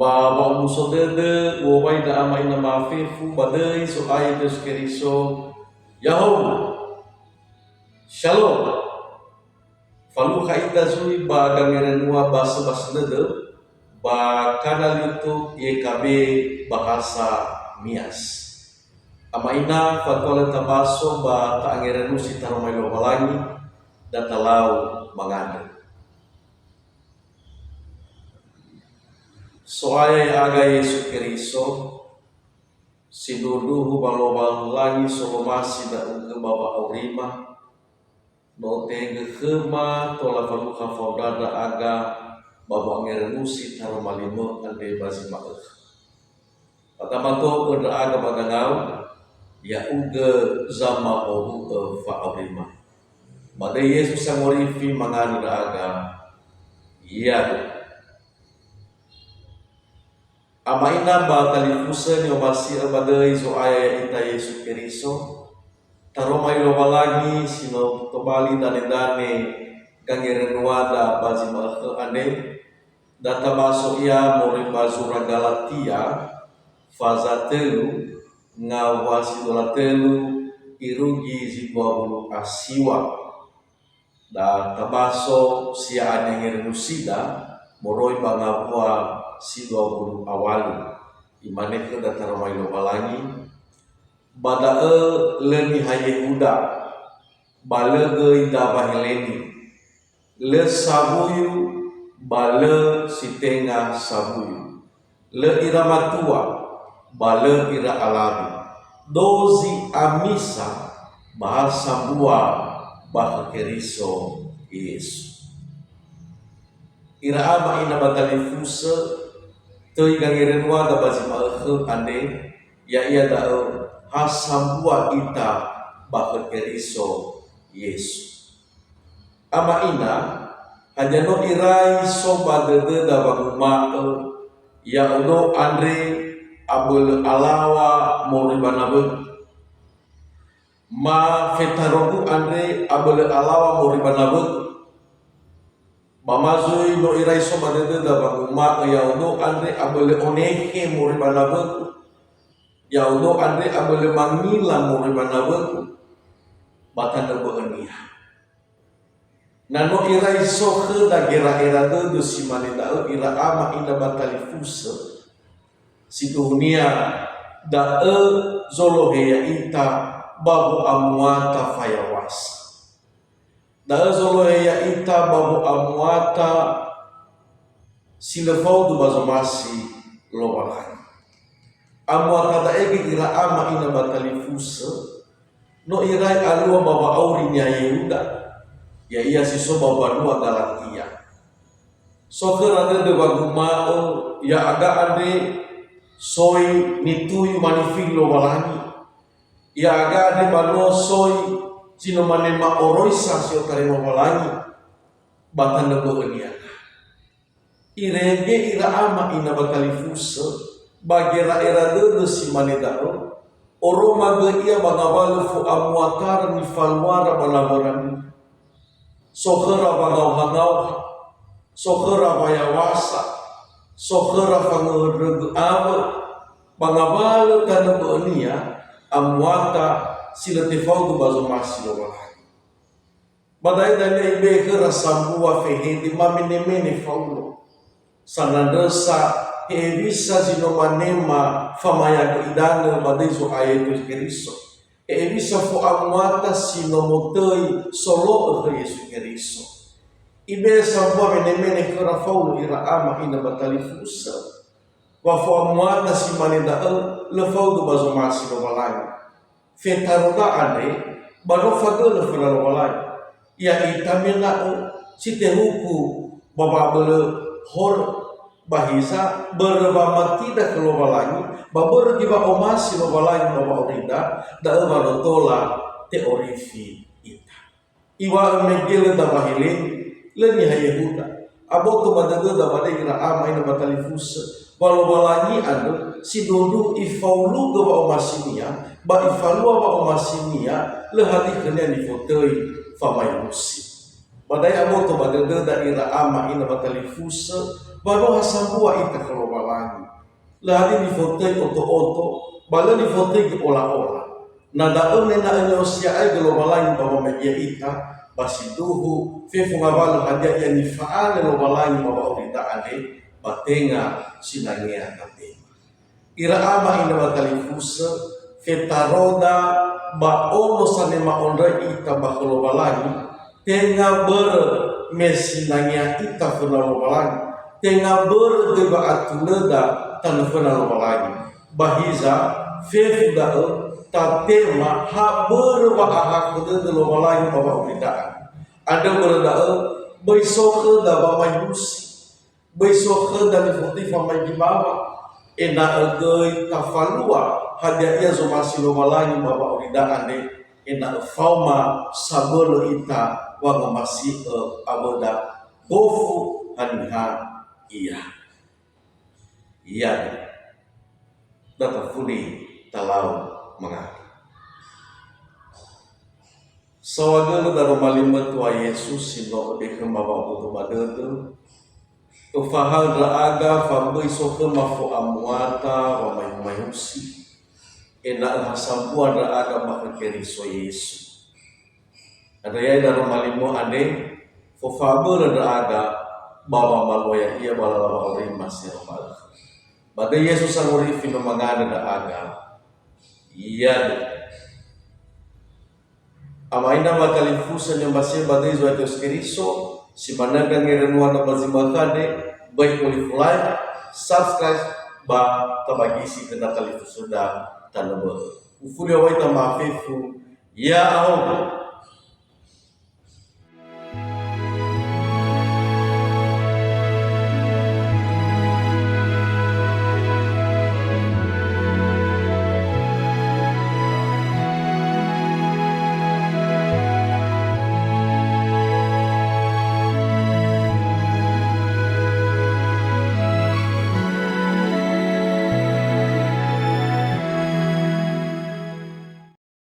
Baba muso dede wawai da ama ina mafifu badai so aitus keriso Yahoo Shalom falu kaida zui ba gangerenua basa basa dede ba kanal YouTube YKB bahasa Mias ama ina fatwala tabaso ba taangerenu si taromai lobalangi datalau mangane soaya aga Yesu Keriso siduduhu balobalangi solomasi da uge baba aurima no tege khema tola faluka faudada aga baba ngerenusi taromalimo ande bazima patamato pada aga badangau ya uge zama ohu fa aurima bade Yesus sangorifi manganu da aga iya amaina ba talifusa ni obasi abadai zo aya ita Yesu Keriso taromai lobalagi sino tobali dane gangerenuada bazima ane data baso ia mori bazura Galatia fazatelu ngawasi dolatelu irugi zibwaulu asiwa da tabaso sia anyengerusida moroi bangapua si 20 awalu imane ke datang ramai lobalangi badae leni hayehuda balege ida bahileni le sabuyu bale sitenga sabuyu le ira matua bale ira alami dozi amisa bahasa buah bah Keriso Yesus ira ama ina batali fusa Toi gangerenwa da bazima ane ya ia da hasambua ita bah Keriso Yesus ama ina hanya no irai soba dede da baguma ya udo andre abul alawa moribanabe ma fetarogu andre abul alawa moribanabe Mamazui no irai soba dede da baguma ya udo andre abele onehe moribanabe ya udo andre abele mangila moribanabe batanda bohania nano irai sohe da gera do simane da ira ama ina batali fusa situnia da zolohe ya ita babu amuata fayawasa da zolohe ya ita babu amuata silefau du bazomasi lobalani amuata da ege ira ama ina batali fusa no irai alua baba aurinya Yehuda ya iya siso baba dua Galatia sokera de bagumao ya aga ade soi nituyu manifilo balani ya aga ade balo soi sino manema oroisa sio karemo balani batanda bohenia irege ira ama ina batalifusa bagera era de simanedaro oroma ge ia bagabalu fu amuatar ni falwara balabaran sokhera bagau sokhera bayawasa sokhera fangereg awe bagabalu kana bonia amuata silatifau du bazomasi lobalani badai dane ibe ke rasambua fehedi mamenemene faulo sanandesa ebisa zinomanema famaya idana badiso ayetus Keriso ebisa fo amuata sinomotei solo Yesu Keriso ibe sambua menemene kera faulo ira ama ina batalifusa wa fo amuata simaneda le faulo bazomasi lobalani fetaroga ane bano fagel fela lobalani ya itamena sitehuku baba bele hor bahisa berbama tidak kelobalangi babur giba omasi lobalangi baba orida da barotola teorifi ita iwa megele da bahilin leni hayehuda aboto badaga da badira ama ina batalifusa balobalangi anu sidodu ifaulu gaba omasinia ba ifalua ba omasinia le hati kena ni fotoi famayusi Padai amo to badada daira ama ina batalifusa bano hasambua ita kalau balangi. Lahadi ni fotai oto-oto, bala ni fotai ki ola-ola. Nada ene na ene osia ai gelo balangi baba media ita basiduhu fefu ngabalo hadia ya ni faale lo balangi baba orita ade batenga sinangea katema. Ira ama ina batalifusa fetaroda ba ono sanema ondra ita bakolo balangi tenga ber mesinanya ita fenalo balangi tenga ber deba atuleda tan fenalo balangi bahiza fefu da tatema ha ber wa ahak de lo balangi baba uridaan ada berda baisoke da ba mayusi baisoke da lifuti fa majibawa ena agoi tafalua hadia ia zomasi lo balangi baba uridaan de ena fauma sabolo ita wa masih aboda bofu hanha iya data funi talau mengati sawaga daro malimba tua Yesus sino de kembaba butu badatu ufahal raaga fambai soke mafu amuata wa mayusi ena hasampuan raaga makakeri so Yesus ada ya dalam malimo ade fofaber ada baba maloya ia balala ori masih bala bada Yesus angori fino mangada da aga iya amaina matalifusa yang masih bada izo atos keriso si manada ngerenua na bazimakade baik olifulai subscribe ba tabagisi kena talifusa da tanabo ufuri awai tamafifu ya ahob